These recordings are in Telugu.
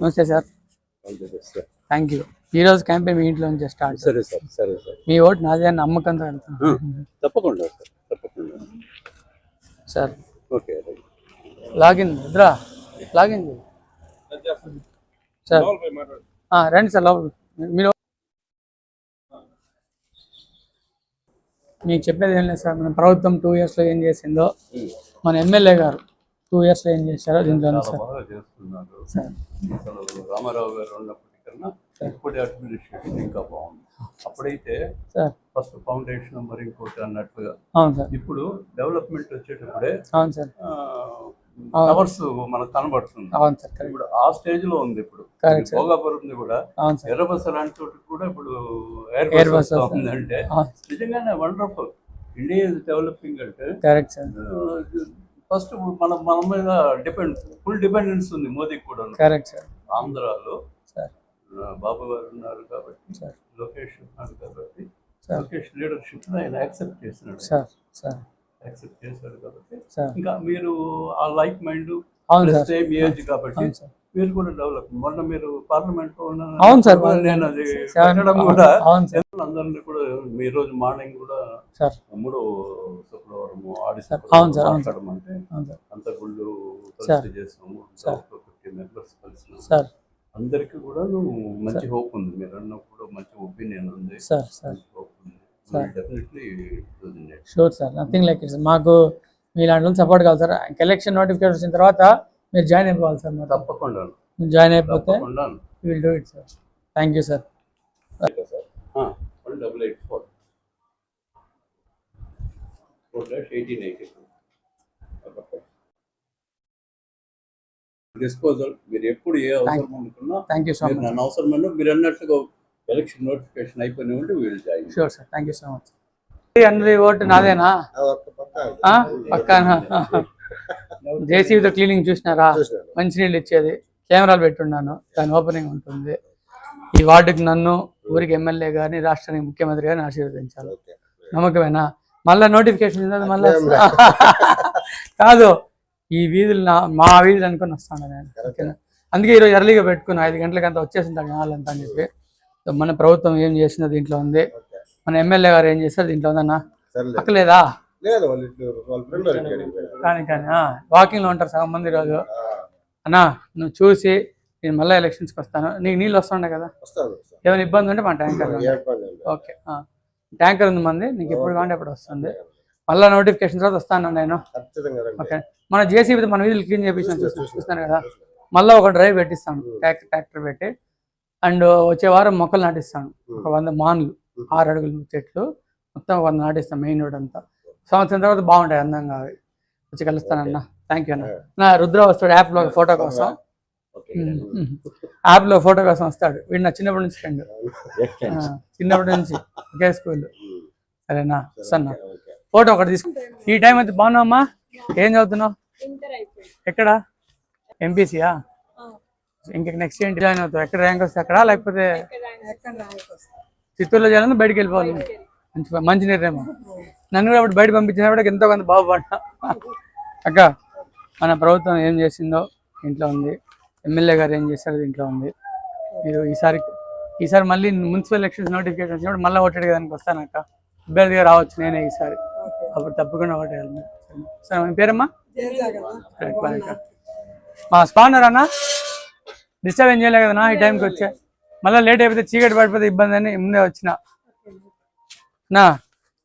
నమస్తే సార్. Thank you. ఈ రోజు క్యాంపెయిన్ మీ ఇంట్లో నుంచి స్టార్ట్. సరే సార్, సరే సార్. మీ ఓటు నాదే అని నమ్మకంతో వెళ్తాను. తప్పకుండా సార్, తప్పకుండా సార్. ఓకే, లాగిన్ ఇద్దరా లాగిన్ సార్. రండి సార్ లోపల. మీరు మీకు చెప్పేది ఏం లేదు సార్. మన ప్రభుత్వం 2 yearsలో ఏం చేసిందో, మన ఎమ్మెల్యే గారు 2 yearsలో ఏం చేశారో దీంట్లో సార్. రామారావు గారు ఉన్నప్పటికన్నా ఇప్పుడు అడ్మినిస్ట్రేషన్ ఇంకా బాగుంది. అప్పుడైతే సార్ ఫస్ట్ ఫౌండేషన్ మరి ఇంకోటి అన్నట్టుగా. అవును సార్. ఇప్పుడు డెవలప్మెంట్ వచ్చేటప్పుడే అవును సార్ టవర్స్ మనకు కనబడుతుంది. అవును సార్. ఇప్పుడు ఆ స్టేజ్ లో ఉంది. ఇప్పుడు భోగాపురం కూడా ఎర్రబస్ లాంటి చోటు కూడా ఇప్పుడు ఎయిర్ బస్ ఉందంటే నిజంగానే వండర్ఫుల్. ఇండియా ఇస్ డెవలపింగ్ అంటే కరెక్ట్ సార్. ఫస్ట్ మన మీద ఫుల్ డిపెండెన్స్ ఉంది మోదీకి కూడా. Correct sir. ఆంధ్రాలో బాబు గారు ఉన్నారు కాబట్టి, లోకేష్ ఉన్నారు కాబట్టి, లోకేష్ లీడర్షిప్ ఆయన యాక్సెప్ట్ చేసినాడు యాక్సెప్ట్ చేశాడు కాబట్టి ఇంకా మీరు ఆ లైక్ మైండ్ సేమ్ ఏజ్ కాబట్టి మీరు కూడా డెవలప్. మొన్న మీరు పార్లమెంట్ లో నేను అది పెట్టడం కూడా అందరినీ కూడా మీ రోజు మార్నింగ్ కూడా 3వ శుక్రవారం ఆడిస్తాం అంటే అంత గుళ్ళు కలిసి చేసాము. 50 members కలిసి అందరికి కూడా మంచి హోప్ ఉంది. మీరు అన్న కూడా మంచి ఒపీనియన్ ఉంది. Sure sir, nothing like it. మాకు మీలాంటి సపోర్ట్ కావాలి సార్. ఎలక్షన్ నోటిఫికేషన్ వచ్చిన తర్వాత మీరు జాయిన్ అయిపోవాలి సార్. తప్పకుండా జాయిన్ అయిపోతే will do it sir. Thank you sir. 1884 disposal. మీరు ఎప్పుడు ఏ అవసరం అనుకున్నా నన్ను అవసరం మీరు అన్నట్టుగా ఎలక్షన్ నోటిఫికేషన్ అయిపోయిన ఉంటే వీళ్ళు join. Sure sir, thank you so much. అందరి ఓటు నాదేనా? పక్కానా? జేసీబీతో క్లీనింగ్ చూసినారా? మంచినీళ్ళు ఇచ్చేది, కెమెరాలు పెట్టున్నాను, దాని ఓపెనింగ్ ఉంటుంది. ఈ వార్డుకి నన్ను, ఊరికి ఎమ్మెల్యే గారిని, రాష్ట్రానికి ముఖ్యమంత్రి గారిని ఆశీర్వదించాలి. నమ్మకమేనా? మళ్ళీ నోటిఫికేషన్ మళ్ళీ కాదు, ఈ వీధులు మా వీధులు అనుకుని వస్తాను నేను. ఓకేనా? అందుకే ఈరోజు ఎర్లీగా పెట్టుకుని 5 గంటలకంతా వచ్చేసింటాను జనాలంతా అని చెప్పి. మన ప్రభుత్వం ఏం చేసిందో దీంట్లో ఉంది, మన ఎమ్మెల్యే గారు ఏం చేస్తారు దీంట్లో ఉందన్నా. అక్కలేదా? కానీ వాకింగ్లో ఉంటారు సగం మంది. రోజు అన్నా నువ్వు చూసి నేను మళ్ళీ ఎలక్షన్స్కి వస్తాను. నీకు నీళ్ళు వస్తుండే కదా, ఏమైనా ఇబ్బంది ఉంటే మన ట్యాంకర్. ఓకే, ట్యాంకర్ ఉంది మంది, నీకు ఎప్పుడు కావాలంటే అప్పుడు వస్తుంది. మళ్ళీ నోటిఫికేషన్ తర్వాత వస్తాను నేను. ఓకే, మన జేసీబీ మన వీధులు క్లీన్ చేయించిన చూస్తాను కదా. మళ్ళీ ఒక డ్రైవ్ పెట్టిస్తాను, ట్రాక్టర్ పెట్టి. అండ్ వచ్చే వారం మొక్కలు నాటిస్తాను. ఒక 100 మాన్లు, 6 అడుగులు చెట్లు మొత్తం 100 నాటిస్తాను. మెయిన్ రోడ్ అంతా సంవత్సరం తర్వాత బాగుంటాయి, అందంగా అవి. వచ్చి కలుస్తానన్న. థ్యాంక్ యూ అన్న. నా రుద్ర వస్తాడు యాప్లో ఫోటో కోసం. యాప్లో ఫోటో కోసం వస్తాడు. వీడు నా చిన్నప్పటి నుంచి ఫ్రెండ్, చిన్నప్పటి నుంచి ఒకే స్కూల్. సరేనా? వస్తాను. ఫోటో ఒకటి తీసుకుంటా. ఈ టైం అయితే బాగున్నావమ్మా? ఏం చదువుతున్నావు? ఎక్కడ? ఎంపీసీయా? ఇంక నెక్స్ట్ ఏంటి జాయిన్ అవుతావు? ఎక్కడ ర్యాంక్ వస్తే అక్కడ, లేకపోతే చిత్తూరులో చేయాలని బయటికి వెళ్ళిపోవాలి? మంచి నిర్ణయం. నన్ను కూడా అప్పుడు బయట పంపించినప్పుడు ఎంతో కొంత బాగుపడ్డా. అక్క, మన ప్రభుత్వం ఏం చేసిందో దీంట్లో ఉంది, ఎమ్మెల్యే గారు ఏం చేశారో దీంట్లో ఉంది. మీరు ఈసారి మళ్ళీ మున్సిపల్ ఎలక్షన్స్ నోటిఫికేషన్ వచ్చినప్పుడు మళ్ళీ ఓటేడు దానికి వస్తాను అక్క. అభ్యర్థిగా రావచ్చు నేనే ఈసారి, అప్పుడు తప్పకుండా ఓటేయాలి. సరే, మీ పేరమ్మా? మా స్పానర్ అన్న డిస్టర్బ్ ఏం చేయలే కదన్నా ఈ టైంకి వచ్చా. మళ్ళీ లేట్ అయిపోతే చీకటి పడిపోతే ఇబ్బంది అని ముందే వచ్చిన. నా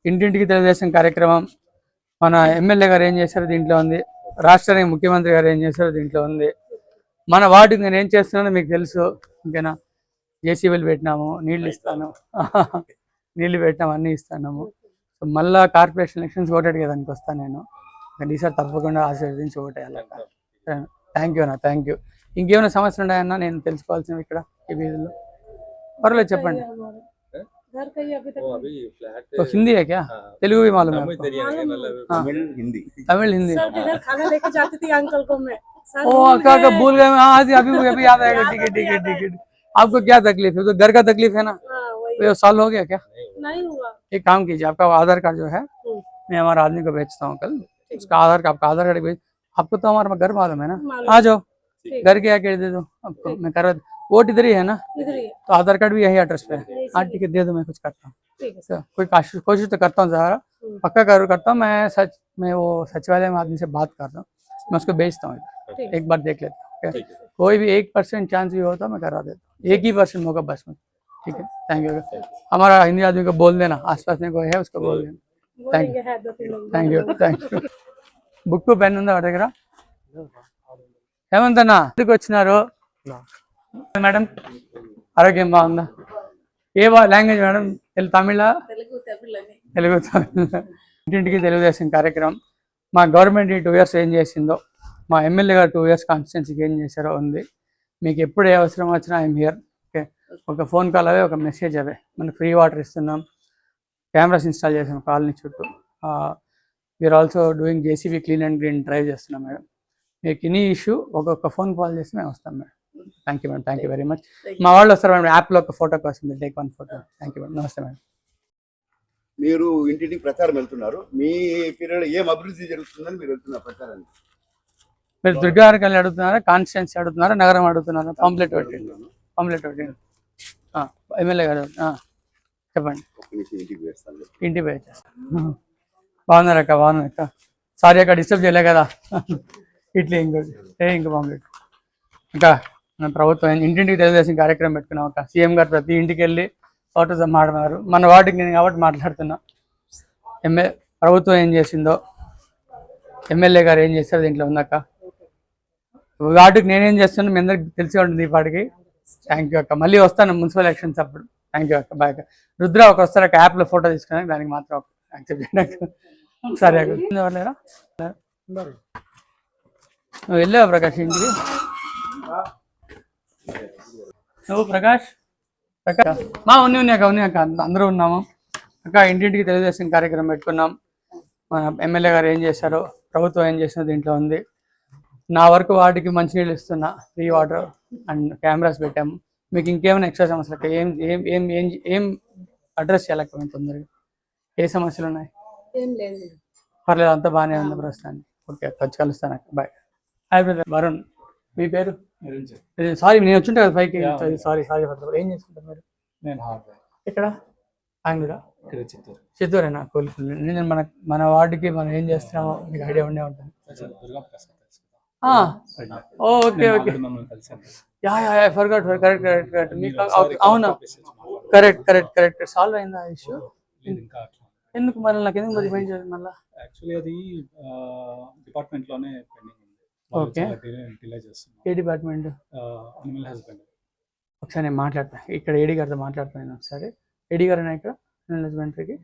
ఇంటింటికి తెలుగుదేశం కార్యక్రమం, మన ఎమ్మెల్యే గారు ఏం చేశారో దీంట్లో ఉంది, రాష్ట్రానికి ముఖ్యమంత్రి గారు ఏం చేశారో దీంట్లో ఉంది. మన వార్డుకి నేను ఏం చేస్తున్నానో మీకు తెలుసు. ఇంకేనా? జేసీబీలు పెట్టినాము, నీళ్ళు ఇస్తాను, నీళ్ళు పెట్టినాము, అన్నీ ఇస్తున్నాము. సో మళ్ళీ కార్పొరేషన్ ఎలక్షన్స్ ఓటేడు కదా దానికి వస్తాను నేను. ఈసారి తప్పకుండా ఆశీర్వదించి ఓటేయాలి. థ్యాంక్ యూ అన్న, థ్యాంక్ యూ. ఇంకేమైనా సమస్యలు ఉన్నాయన్నా నేను తెలుసుకోవాల్సినవి ఇక్కడ ఈ వీధుల్లో? పర్వాలేదు చెప్పండి. हिंदी है क्या? तेलुगु भी मालूम है? तमिल हिंदी। ओ अक्का भूल गए। हाँ अभी याद आएगा। ठीक है। आपको क्या तकलीफ है? तो घर का तकलीफ है ना? ये साल हो गया क्या? नहीं हुआ। एक काम कीजिए, आपका आधार कार्ड जो है मैं हमारे आदमी को भेजता हूँ कल। उसका आधार कार्ड भेज। आपको तो हमारा घर मालूम है ना? आ जाओ, घर के आके दे दो आपको, मैं करवा। वोट इधर ही है ना, इधर ही है। तो आधार कार्ड भी यही एड्रेस पे है। हाँ ठीक है, दे दो, मैं कुछ करता हूँ। ठीक है तो कोई कोशिश तो करता हूँ सारा, पक्का करता हूँ। मैं वो सचिवालय में आदमी से बात करता हूँ, मैं उसको भेजता हूँ इधर, ठीक एक बार देख लेता हूँ। कोई भी 1% चांस भी होता मैं करवा देता हूँ, 1% होगा बस में। ठीक है, थैंक यू। हमारा हिंदी आदमी को बोल देना, आसपास में कोई है उसको बोल देना। बोलेंगे है 2-3 लोग। థ్యాంక్ యూ బుక్ పెన్ ఉందా వాడి దగ్గర? ఏమంతన్నా ఎందుకు వచ్చినారు మేడం? ఆరోగ్యం బాగుందా? ఏ లాంగ్వేజ్ మేడం? తమిళ? తెలుగు తమిళ. ఇంటింటికి తెలుగుదేశం కార్యక్రమం మా గవర్నమెంట్ 2 years ఏం చేసిందో, మా ఎమ్మెల్యే గారు 2 years కాన్స్టిట్యున్సీకి ఏం చేశారో ఉంది. మీకు ఎప్పుడు ఏ అవసరం వచ్చినా ఐఎమ్ హియర్. ఓకే, ఒక ఫోన్ కాల్ అవే, ఒక మెసేజ్ అవే. మనకు ఫ్రీ వాటర్ ఇస్తున్నాం, కెమెరాస్ ఇన్స్టాల్ చేసాం కాలనీ చుట్టూ. We're also doing JCB clean and green drive చేస్తున్నాం మేడం. మీకు ఎనీ ఇష్యూ ఒక్కొక్క ఫోన్ కాల్ చేసి మేము వస్తాం madam. Thank you madam, thank you very much. మా వాళ్ళు వస్తారు మేడం, యాప్లో ఒక ఫోటో కోసం, take 1 photo. Thank you madam, నమస్తే మేడం. మీరు ఇంటింటికి ప్రచారం వెళ్తున్నారు, మీ పీరియడ్ ఏం అభివృద్ధి జరుగుతుందని మీరు వెళ్తున్నారు ప్రచారానికి? మీరు దుర్గారికల్ని అడుగుతున్నారా, కాన్స్టిట్యున్సీ అడుగుతున్నారా, నగరం అడుగుతున్నారా? పాంప్లెట్ పెట్టండి, పాంప్లెట్ పెట్టండి. ఎమ్మెల్యే గారు చెప్పండి. ఇంటికి వేస్తాను, ఇంటికి పోయి చేస్తాను. బాగున్నారు అక్క? బాగున్నారు అక్క. సారీ అక్క, డిస్టర్బ్ చేయలే కదా. ఇట్లా ఇంకోటి ఇంకో పాంప్లెట్ అక్క. మన ప్రభుత్వం ఇంటింటికి తెలుగుదేశం కార్యక్రమం పెట్టుకున్నాం అక్క. సీఎం గారు ప్రతి ఇంటికి వెళ్ళి ఫోటోస్ మాట్లాడుతున్నారు. మన వార్డుకి నేను కాబట్టి మాట్లాడుతున్నా. ప్రభుత్వం ఏం చేసిందో, ఎమ్మెల్యే గారు ఏం చేస్తారు దీంట్లో ఉందక్క. వార్డుకి నేనేం చేస్తాను మీ అందరికి తెలిసి ఉంటుంది ఈ పాటికి. థ్యాంక్ యూ అక్క, మళ్ళీ వస్తాను మున్సిపల్ ఎలక్షన్స్ అప్పుడు. థ్యాంక్ యూ అక్క, బాయ్ అక్క. రుద్ర ఒక వస్తారు అక్క, యాప్లో ఫోటో తీసుకుని, దానికి మాత్రం యాక్సెప్ట్ చేయండి అక్క. సరే అక్క. ఎవరులేరా? నువ్వు వెళ్ళావా ప్రకాష్ ఇంటికి? నువ్వు ప్రకాష్ ఉన్నాయి అక్క, అందరూ ఉన్నాము అక్క. ఇంటింటికి తెలుగుదేశం కార్యక్రమం పెట్టుకున్నాం. మన ఎమ్మెల్యే గారు ఏం చేశారో, ప్రభుత్వం ఏం చేసినా దీంట్లో ఉంది. నా వరకు వాటికి మంచినీళ్ళు ఇస్తున్నా, ఫ్రీ వాటర్ అండ్ కెమెరాస్ పెట్టాము. మీకు ఇంకేమైనా ఎక్స్ట్రా సమస్యలు ఏం ఏం ఏం ఏం ఏం అడ్రస్ చేయాలక్క మేము తొందరగా? ఏ సమస్యలు ఉన్నాయి? పర్లేదు, అంతా బాగానే ఉంది ప్రస్తుతాన్ని. ఓకే, వచ్చి కలుస్తాను అక్క, బాయ్. Hi brother Varun. మీ పేరు? సారీ, నేను వచ్చుంటా కదా 5కి. సారీ ఏం చేసుకుంటారు మీరు? ఇక్కడ ఆంగ్లూరా? చిత్తూరేనా? నేను మన వార్డుకి మనం ఏం చేస్తున్నామో మీకు ఐడియా ఉండే ఉంటుంది. Okay okay, forgot. కరెక్ట్. మీకు అవునా? కరెక్ట్. సాల్వ్ అయిందా ఇష్యూ? ఎందుకు మళ్ళీ నాకు ఎందుకు రిమైండ్ చేయాలి మళ్ళీ? యాక్చువల్లీ అది డిపార్ట్మెంట్ లోనే పెండింగ్ ఉంది. ఓకే, డిలే చేస్తున్నాం. ఏ డిపార్ట్మెంట్? Animal husband. ఒకసారి నేను మాట్లాడతాను, ఇక్కడ ఏడీ గారితో మాట్లాడుతున్నాను ఒకసారి. ఏడీ గారు ఇక్కడ అనిమల్ హస్బెండరీకి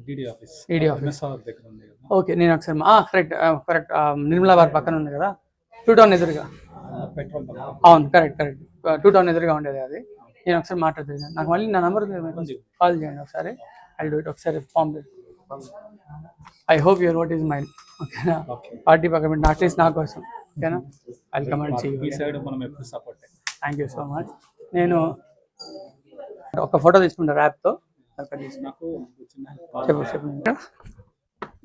డీడీ ఆఫీస్ దగ్గర ఉంది కదా. ఓకే, నేను ఒకసారి కరెక్ట్ నిర్మలా వారి పక్కన ఉంది కదా, 2 టౌన్ ఎదురుగా. పెట్రోల్ అవును, కరెక్ట్ 2 టౌన్ ఎదురుగా ఉండేది అది. నేను ఒకసారి మాట్లాడుతున్నాను, నాకు మళ్ళీ నా నెంబర్ కాల్ చేయండి ఒకసారి. ఐ డూ ఇట్ ఒకసారి form. I hope your what is mind. ఓకేనా? పార్టీ పక్కన అట్లీస్ట్ నా కోసం. ఓకేనా? ఐ కమెంట్ సైడ్ మనం ఎప్పుడు support. Thank you so much. నేను ఒక ఫోటో తీసుకుంటాను యాప్తో. నాకు చెప్పు.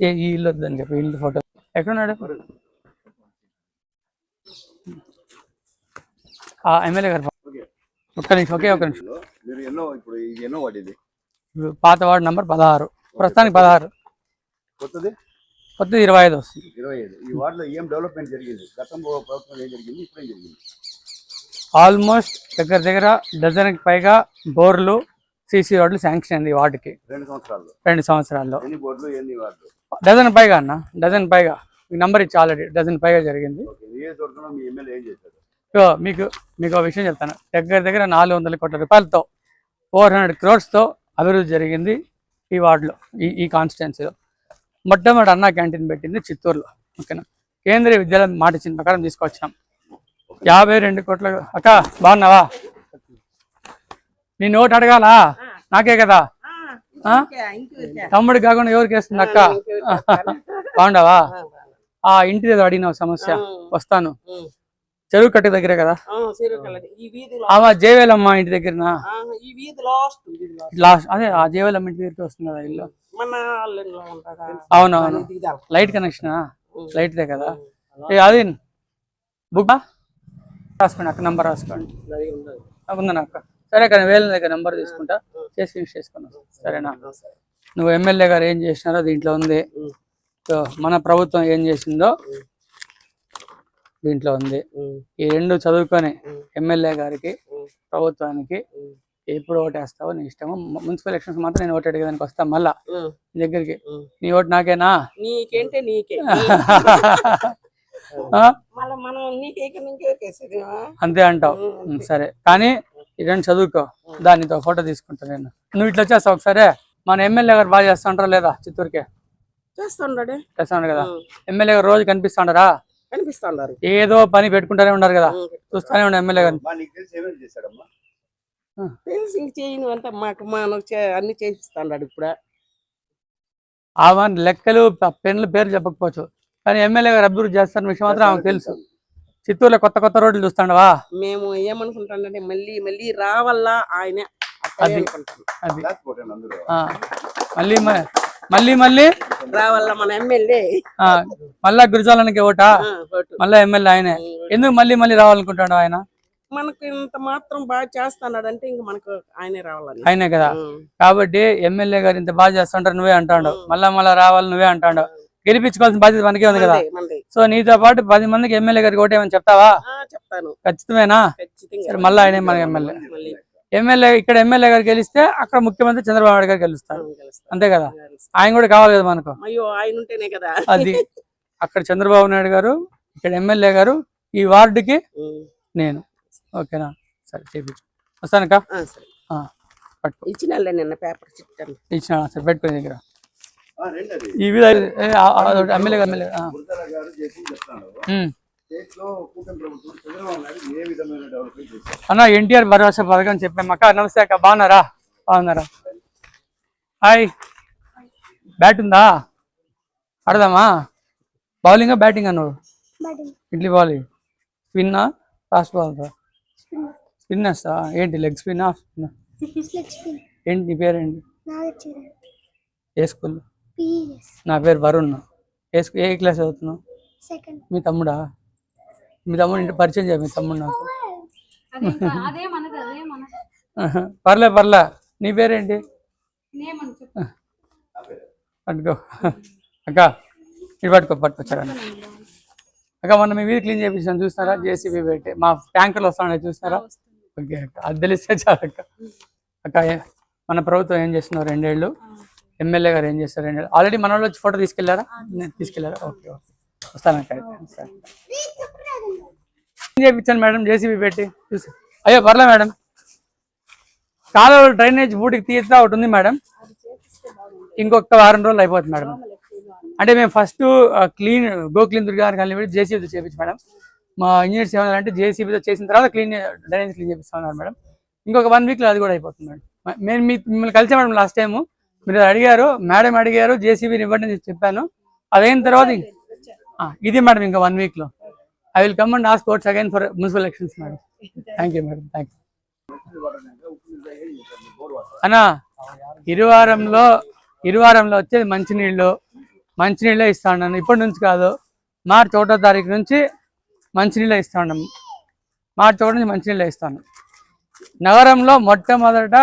ఈ ఇల్లు వద్దని చెప్పి ఇల్లు ఫోటో ఎక్కడున్నాడు? ఎమ్మెల్యే గారు ఒక్క నిమిషం. ఒక నిమిషం. మీరు ఎన్నో వాడేది? పాత వార్డు నంబర్ 16, ప్రస్తుతానికి 16. కొత్తది 25 వస్తుంది. 25. ఈ వార్డులో ఏం డెవలప్మెంట్ జరిగింది? గతంలో ప్రభుత్వం ఏం జరిగింది, ఇప్పుడు ఏం జరిగింది? ఆల్మోస్ట్ దగ్గర డజన్కి పైగా బోర్లు, సీసీ రోడ్లు శాంక్షన్ అయింది వార్డుకి 2 సంవత్సరాల్లో. ఎన్ని బోర్డులు, ఎన్ని వార్డులు? డజన్ పైగా మీకు నంబర్ ఇచ్చి ఆల్రెడీ డజన్ పైగా జరిగింది. నియోజకవర్గంలో మీ ఎమ్మెల్యే ఏం చేశారు? మీకు ఒక విషయం చెప్తాను. దగ్గర 400 కోట్ల రూపాయలతో 400 crores అభివృద్ధి జరిగింది ఈ వార్డులో, ఈ కాన్స్టిట్యున్సీలో. మొట్టమొదటి అన్నా క్యాంటీన్ పెట్టింది చిత్తూరులో. ఓకేనా? కేంద్రీయ విద్యాలయం మాట ఇచ్చిన ప్రకారం తీసుకొచ్చినాం. 52 కోట్ల. అక్క బాగున్నావా? నీ నోట్ అడగాలా? నాకే కదా. తమ్ముడికి కాకుండా ఎవరికి వేస్తుంది అక్క? బాగుండవా? ఇంటి దగ్గర అడిగినావు సమస్య, వస్తాను. చెరువు కట్ట దగ్గరే కదా? జయవేలమ్మ ఇంటి దగ్గర లాస్ట్. అదే ఆ జయవేలమ్మ ఇంటి దగ్గరికి వస్తుంది కదా ఇల్లు. అవునవును, లైట్ కనెక్షన్ లైట్దే కదా. అది బుక్ రాసుకోండి అక్క, నంబర్ రాసుకోండి. ఉందన్న అక్క. సరే అక్క, వేల దగ్గర నెంబర్ తీసుకుంటా, చేసి ఫినిష్ చేసుకున్నాం. సరేనా? నువ్వు ఎమ్మెల్యే గారు ఏం చేసినారో దీంట్లో ఉంది, సో మన ప్రభుత్వం ఏం చేసిందో దీంట్లో ఉంది. ఈ రెండు చదువుకొని ఎమ్మెల్యే గారికి ప్రభుత్వానికి ఎప్పుడు ఓటేస్తావో నీ ఇష్టము. మున్సిపల్ ఎలక్షన్స్ మాత్రం నేను ఓటు అడిగేదానికి వస్తా మళ్ళా నీ దగ్గరికి. నీ ఓటు నాకేనా? నీకేంటే నీకే అంతే అంటావు. సరే, కానీ ఈ రెండు చదువుకో, దానితో ఫోటో తీసుకుంటా నేను. నువ్వు ఇట్లా వచ్చేస్తావు ఒకసారి. మన ఎమ్మెల్యే గారు బాగా చేస్తుంటారా లేదా చిత్తూరుకే? చేస్తాడు కదా. ఎమ్మెల్యే గారు రోజు కనిపిస్తుంటారా? కనిపిస్తున్నారు. ఏదో పని పెట్టుకుంటానే ఉన్నారు కదా, చూస్తానే ఉండే ఎమ్మెల్యే గారు. చేయను అంతా మాకు అన్ని చేపిస్తాడు. ఇప్పుడు ఆ లెక్కలు పెన్నుల పేరు చెప్పకపోవచ్చు, కానీ ఎమ్మెల్యే గారు అభివృద్ధి చేస్తారన్న విషయం మాత్రం ఆమెకు తెలుసు. చిత్తూరులో కొత్త కొత్త రోడ్లు చూస్తాండవా? మేము ఏమనుకుంటానంటే మళ్ళీ మళ్ళీ రావాలా ఆయన అది మళ్ళీ మళ్ళీ మళ్ళీ రావాలా మన ఎమ్మెల్యే. మళ్ళా గురుజాలనికి ఓటా? మళ్ళా ఎమ్మెల్యే ఆయనే. ఎందుకు మళ్ళీ మళ్ళీ రావాలనుకుంటాడు ఆయన? మనకు ఇంత మాత్రం బాగా చేస్తున్నాడు అంటే ఇంక మనకు ఆయనే రావాలని. ఆయనే కదా. కాబట్టి ఎమ్మెల్యే గారు ఇంత బాగా చేస్తుంటారు నువ్వే అంటాడు, మళ్ళా రావాలి నువ్వే అంటాడు. గెలిపించుకోవాల్సిన బాధ్యత మనకే ఉంది కదా. సో నీతో పాటు 10 మందికి ఎమ్మెల్యే గారికి ఓటేమని చెప్తావా? చెప్తాను. ఖచ్చితమేనా? మళ్ళీ ఆయనే మన ఎమ్మెల్యే ఇక్కడ ఎమ్మెల్యే గారు గెలిస్తే అక్కడ ముఖ్యమంత్రి చంద్రబాబు నాయుడు గారు గెలుస్తారు, అంతే కదా. ఆయన కూడా కావాలి కదా మనకు. అయ్యో ఆయన ఉంటేనే కదా అది. అక్కడ చంద్రబాబు నాయుడు గారు, ఇక్కడ ఎమ్మెల్యే గారు, ఈ వార్డుకి నేను. ఓకేనా? సరే చేపించు. వస్తానక్క. పట్టుకో. ఇచ్చిన నిన్న పేపర్ చిట్టాను ఇచ్చిన. సరే పెట్టుకునే దగ్గర ఈ ఎమ్మెల్యే అన్న ఎన్టీఆర్ భరోసా పథకం చెప్పాము అక్క. నమస్తే అక్క, బాగున్నారా? బాగున్నారా? హాయ్. బ్యాట్ ఉందా? ఆడదామా? బౌలింగా బ్యాటింగ్ అన్నాడు? ఇడ్లీ బౌలింగ్. స్పిన్నా ఫాస్ట్ బాల్? స్పిన్ వేస్తా. ఏంటి లెగ్ స్పిన్? ఏంటి నీ పేరేంటి? ఏ స్కూల్? నా పేరు వరుణ్. ఏ క్లాస్ చదువుతున్నావు? మీ తమ్ముడా? మీ తమ్ముడు ఇంటి పరిచయం చేయ. మీ తమ్ముడు నాకు పర్లే. నీ పేరేంటి? పట్టుకో అక్క. ఇటు పట్టుకొచ్చారా అక్క? మొన్న మీ వీధి క్లీన్ చేయించాను చూస్తారా? జేసీబీ పెట్టి మా ట్యాంకర్లు వస్తాయి చూస్తారా? ఓకే అక్క, అది తెలిస్తే చాలు అక్క. అక్క మన ప్రభుత్వం ఏం చేస్తున్నారు 2 ఏళ్ళు? ఎమ్మెల్యే గారు ఏం చేస్తారు 2 ఏళ్ళు? ఆల్రెడీ మన వాళ్ళు వచ్చి ఫోటో తీసుకెళ్లారా? తీసుకెళ్లారా? ఓకే వస్తానక్క. చేయించాను మేడం జేసీబీ పెట్టి చూసి. అయ్యో పర్లే మేడం. కాలువలు డ్రైనేజ్ బూటికి తీస్తా ఒకటి ఉంది మేడం, ఇంకొక వారం రోజులు అయిపోతుంది మేడం. అంటే మేము ఫస్ట్ గో క్లీన్ దుర్గా కానీ జేసీబీతో చేయించి మేడం. మా ఇంజనీర్స్ ఏమన్నారంటే జేసీబీతో చేసిన తర్వాత డ్రైనేజ్ క్లీన్ చేపిస్తామన్నారు మేడం. ఇంకొక 1 వీక్లో అది కూడా అయిపోతుంది మేడం. మేము మిమ్మల్ని కలిసే మేడం లాస్ట్ టైము. మీరు అడిగారు, మేడం అడిగారు జేసీబీని ఇవ్వండి అని చెప్పాను. అదైన తర్వాత ఇది మేడం ఇంకా 1 వీక్లో I will come and ask votes again for municipal elections madam. Thank you madam. Thank you అన్నా. ఇరువారంలో వచ్చేది మంచినీళ్ళే ఇస్తా ఉన్నాను. ఇప్పటి నుంచి కాదు, మార్చి 1వ తారీఖు నుంచి మంచినీళ్ళే ఇస్తా ఉన్నాము. మార్చి 1 నుంచి మంచినీళ్ళే ఇస్తాను. నగరంలో మొట్టమొదట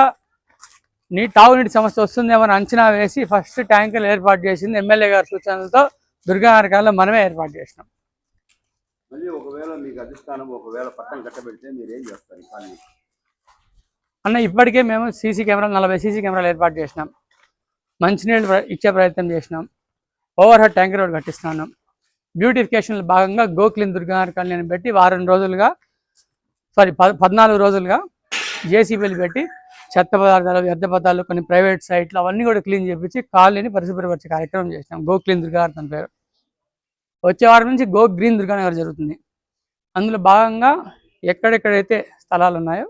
తాగునీటి సమస్య వస్తుందేమని అంచనా వేసి ఫస్ట్ ట్యాంకులు ఏర్పాటు చేసింది ఎమ్మెల్యే గారి సూచనలతో దుర్గానగరంలో మనమే ఏర్పాటు చేసినాం. మళ్ళీ ఒకవేళ మీకు అధిష్టానం ఒకవేళ పట్టం కట్టబెడితే మీరు ఏం చేస్తారు? అన్న ఇప్పటికే మేము 40 సీసీ కెమెరాలు ఏర్పాటు చేసినాం. మంచినీళ్ళు ఇచ్చే ప్రయత్నం చేసినాం. ఓవర్ హెడ్ ట్యాంక్ రోడ్ కట్టిస్తున్నాం. బ్యూటిఫికేషన్లో భాగంగా గో క్లీన్ దుర్గానగర్ కాలనీ పెట్టి 14 రోజులుగా జేసీబీలు పెట్టి చెత్త పదార్థాలు, వ్యర్థ పదార్థాలు, కొన్ని ప్రైవేట్ సైట్లు అవన్నీ కూడా క్లీన్ చేయించి కాలనీని పరిశుభ్రపరిచే కార్యక్రమం చేసినాం. గో క్లీన్ దుర్గానగర్ తన పేరు. వచ్చే వారం నుంచి గో గ్రీన్ దుర్గానగర్ జరుగుతుంది. అందులో భాగంగా ఎక్కడెక్కడైతే స్థలాలు ఉన్నాయో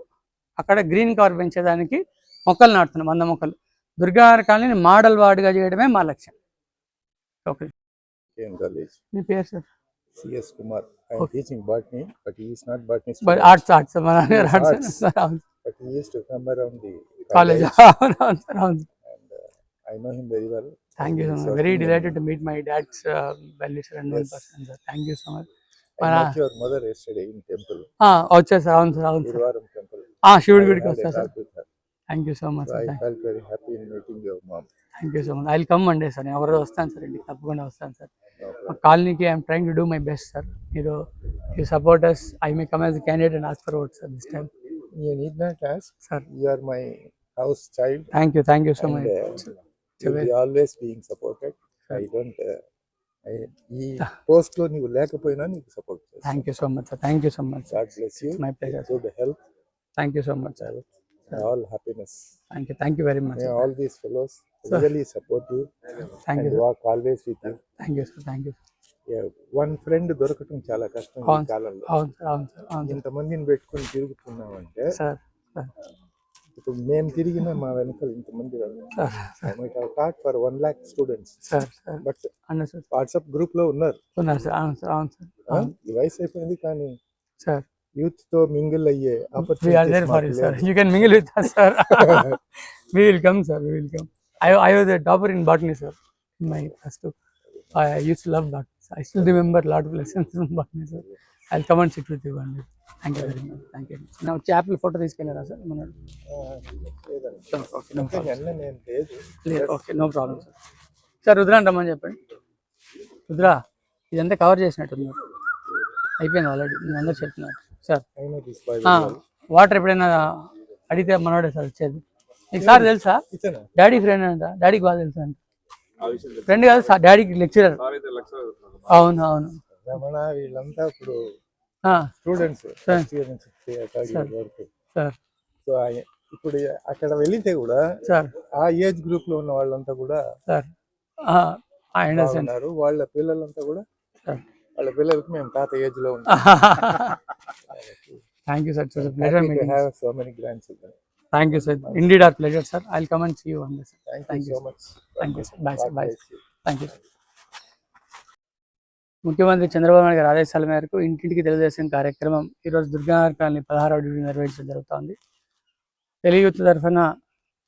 అక్కడ గ్రీన్ కవర్ పెంచేదానికి మొక్కలు నాటుతున్నాం. 100 మొక్కలు. దుర్గానగర్ కాలనీని మోడల్ వార్డుగా చేయడమే మా లక్ష్యం. ఓకే. మీ పేరు sir? CS Kumar. I am teaching botany, but he is not botanist. But arts. But he used to come around the college. And I know him very well. Thank you so much. Very delighted to meet my dad's well-wisher and one person. Thank you so much. I met your mother yesterday in temple, వచ్చారు సార్, అవును సార్, అవును సార్. Tiruvaram temple. శివుడి I గుడికి had a వస్తారు sir. talk with her. Thank you so much So sir. I felt very happy in meeting your mom. Thank you so much. I will come one day sir. నేను ఎవరో వస్తాను సార్, ఇంటికి తప్పకుండా వస్తాను సార్. No మా problem. కాలనీకి I'm trying to do my best sir. మీరు you support us, I may come as candidate and ask for vote sir this time. You need not ask. Sir. You are my house child. Thank you so And much. you'll be always being supported. I don't. ఈ పోస్ట్ లో నీవు లేకపోయినా నీకు సపోర్ట్ చేస్తాను. Thank you so much sir. Thank you so much sir. God bless you. My pleasure. Good health, thank you so much sir. all happiness. Thank you very much. May all these fellows really support you thank and you walk always with you. Thank you sir. Thank you. Yeah, one friend దొరకటం చాలా కష్టం ఈ అవును కాలంలో. అవును సార్, అవును సార్, అవును ఇంతమందిని పెట్టుకొని తిరుగుతున్నామంటే సార్. ఇప్పుడు మేము తిరిగిన మా వెనకాల ఇంతమంది taught for 1 lakh students, sir sir but అన్నారు సార్. వాట్సాప్ గ్రూప్ లో ఉన్నారు. ఉన్నారు సార్, అవును సార్, అవును సార్, ఈ వయసు అయిపోయింది కానీ సార్. యూత్ తో మింగిల్ అయ్యే We are there for you, sir. You can mingle with us, sir. We will come, sir. We will come. I was a topper in botany, sir. In my first two. I used to love botany. I still remember a lot of lessons from botany, sir. I'll come and sit with you one day. Thank you very much. Thank you. Now, chapel photo తీసుకెళ్ళారా సార్? Okay, no problem. నేను లేదు. Clear. Okay, no problem, sir. Sir Rudrani రమ్మని చెప్పండి. రుద్రా, ఇదంతా కవర్ చేసినట్టుంది. అయిపోయింది ఆల్రెడీ, నేను అందరూ చెప్తున్నారు సార్. అయినా తీసుకోవాలి. వాటర్ ఎప్పుడైనా అడిగితే మనోడే సార్ వచ్చేది. నీకు సార్ తెలుసా? ఇతనా? డాడీ ఫ్రెండ్ అంట. డాడీకి బాగా తెలుసా అంట. ఫ్రెండ్ కాదు సార్, డాడీకి లెక్చరర్. అవును అవును రమణ వీళ్ళంతా ఇప్పుడు ఆ, స్టూడెంట్స్ సార్. వరకు. సార్ సో ఇప్పుడు అక్కడ వెళితే కూడా సార్ ఆ ఏజ్ గ్రూప్ లో ఉన్న వాళ్ళంతా కూడా సార్ ఐ అండర్స్టాండ్ ఉన్నారు. వాళ్ళ పిల్లలంతా కూడా సార్. వాళ్ళ పిల్లలకి మేము తాత ఏజ్ లో thank you sir. Pleasure meeting. Have so many grandchildren. Thank you sir. Indeed our pleasure sir. I will come and see you one day sir. Thank you so much. Thank you sir. Bye sir. Bye. Thank you sir. ముఖ్యమంత్రి చంద్రబాబు నాయుడు గారి ఆదేశాల మేరకు ఇంటింటికి తెలుగుదేశం కార్యక్రమం ఈరోజు దుర్గానగర్ కాలనీ 16వ డివిజన్ నిర్వహించడం జరుగుతోంది. తెలుగు యూత్ తరఫున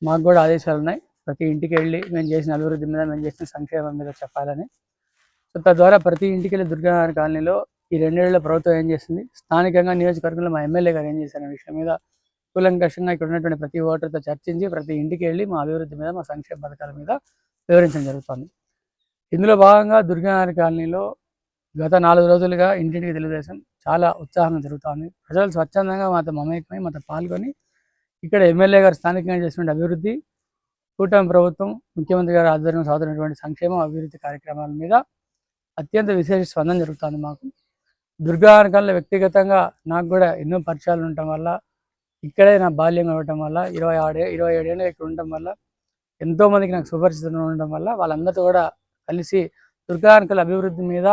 మాకు కూడా ఆదేశాలు ఉన్నాయి. ప్రతి ఇంటికి వెళ్ళి మేము చేసిన అభివృద్ధి మీద, మేము చేసిన సంక్షేమం మీద చెప్పాలని. సో తద్వారా ప్రతి ఇంటికి వెళ్ళి దుర్గానగర్ కాలనీలో ఈ 2 ఏళ్ల ప్రభుత్వం ఏం చేసింది, స్థానికంగా నియోజకవర్గంలో మా ఎమ్మెల్యే గారు ఏం చేశారనే విషయం మీద కూలంకషంగా ఇక్కడ ఉన్నటువంటి ప్రతి ఓటర్తో చర్చించి ప్రతి ఇంటికి వెళ్ళి మా అభివృద్ధి మీద, మా సంక్షేమ పథకాల మీద వివరించడం జరుగుతుంది. ఇందులో భాగంగా దుర్గానగర్ కాలనీలో గత 4 రోజులుగా ఇంటింటికి తెలుగుదేశం చాలా ఉత్సాహంగా జరుగుతోంది. ప్రజలు స్వచ్ఛందంగా మాతో మమేకమై మాతో పాల్గొని ఇక్కడ ఎమ్మెల్యే గారు స్థానికంగా చేసినటువంటి అభివృద్ధి, కూటమి ప్రభుత్వం ముఖ్యమంత్రి గారు ఆధ్వర్యంలో సాగుతున్నటువంటి సంక్షేమ అభివృద్ధి కార్యక్రమాల మీద అత్యంత విశేష స్పందన జరుగుతుంది. మాకు దుర్గానగర్ కాలనీలో వ్యక్తిగతంగా నాకు కూడా ఎన్నో పరిచయాలు ఉండటం వల్ల, ఇక్కడే నా బాల్యం ఉండటం వల్ల, 27 ఏళ్ళు ఇక్కడ ఉండటం వల్ల, ఎంతోమందికి నాకు సుపరిచితులు ఉండటం వల్ల వాళ్ళందరితో కూడా కలిసి దుర్గానగర్ కాలనీ అభివృద్ధి మీద,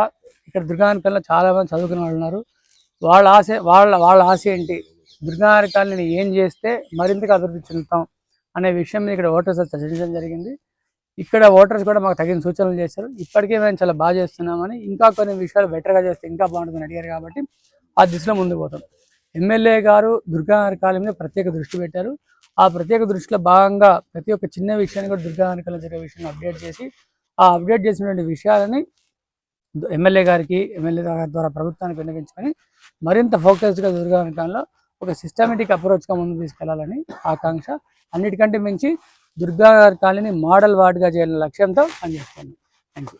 ఇక్కడ దుర్గానగర్ కాలనీలో చాలామంది చదువుకునే వాళ్ళు ఉన్నారు. వాళ్ళ ఆశ ఏంటి, దుర్గానగర్ కాలనీని ఏం చేస్తే మరింతగా అభివృద్ధి చెందుతాం అనే విషయం మీద ఇక్కడ ఓటర్స్ చర్చించడం జరిగింది. ఇక్కడ ఓటర్స్ కూడా మాకు తగిన సూచనలు చేశారు. ఇప్పటికే మేము చాలా బాగా చేస్తున్నామని, ఇంకా కొన్ని విషయాలు బెటర్గా చేస్తే ఇంకా బాగుంటుందని అడిగారు. కాబట్టి ఆ దిశలో ముందుకు పోతాం. ఎమ్మెల్యే గారు దుర్గానగర్ కాలనీ మీద ప్రత్యేక దృష్టి పెట్టారు. ఆ ప్రత్యేక దృష్టిలో భాగంగా ప్రతి ఒక్క చిన్న విషయాన్ని కూడా దుర్గానగర్ కాలనీ జరిగే విషయాన్ని అప్డేట్ చేసి, ఆ అప్డేట్ చేసినటువంటి విషయాలని ఎమ్మెల్యే గారి ద్వారా ప్రభుత్వానికి విన్నవించుకొని మరింత ఫోకస్డ్గా దుర్గానగర్ కాలనీలో ఒక సిస్టమేటిక్ అప్రోచ్గా ముందుకు తీసుకెళ్లాలని ఆకాంక్ష. అన్నిటికంటే మించి దుర్గానగర్ కాలనీ మోడల్ వార్డుగా చేయాలనే లక్ష్యంతో పనిచేస్తున్నాం. Thank you.